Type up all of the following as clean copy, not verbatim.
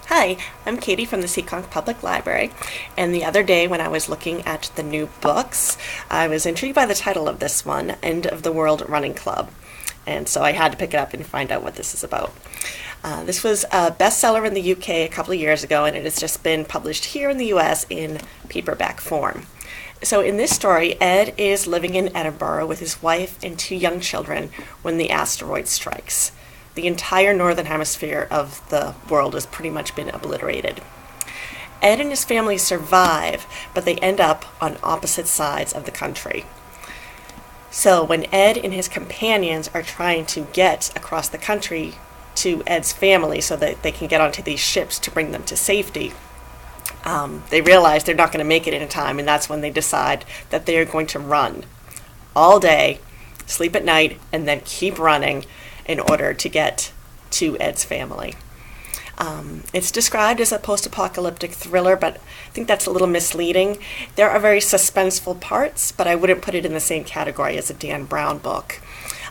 Hi, I'm Katie from the Seekonk Public Library, and the other day when I was looking at the new books, I was intrigued by the title of this one, End of the World Running Club, and so I had to pick it up and find out what this is about. This was a bestseller in the UK a couple of years ago, and it has just been published here in the US in paperback form. So in this story, Ed is living in Edinburgh with his wife and two young children when the asteroid strikes. The entire northern hemisphere of the world has pretty much been obliterated. Ed and his family survive, but they end up on opposite sides of the country. So when Ed and his companions are trying to get across the country to Ed's family so that they can get onto these ships to bring them to safety, they realize they're not going to make it in time, and that's when they decide that they are going to run all day, sleep at night, and then keep running in order to get to Ed's family. It's described as a post-apocalyptic thriller, but I think that's a little misleading. There are very suspenseful parts, but I wouldn't put it in the same category as a Dan Brown book.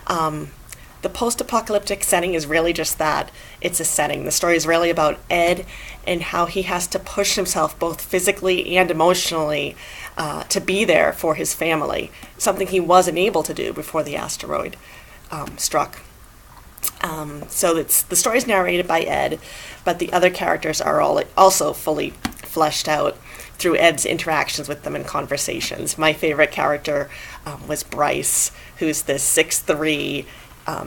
The post-apocalyptic setting is really just that. It's a setting. The story is really about Ed and how he has to push himself both physically and emotionally to be there for his family, something he wasn't able to do before the asteroid struck. So the story is narrated by Ed, but the other characters are all also fully fleshed out through Ed's interactions with them in conversations. My favorite character was Bryce, who's this 6'3",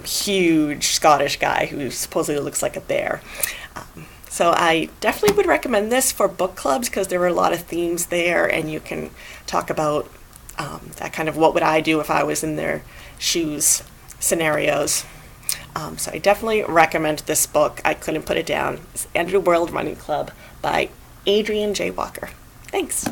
huge Scottish guy who supposedly looks like a bear. So I definitely would recommend this for book clubs because there are a lot of themes there, and you can talk about that kind of what would I do if I was in their shoes scenarios. So I definitely recommend this book. I couldn't put it down. It's End of the World Running Club by Adrian J. Walker. Thanks.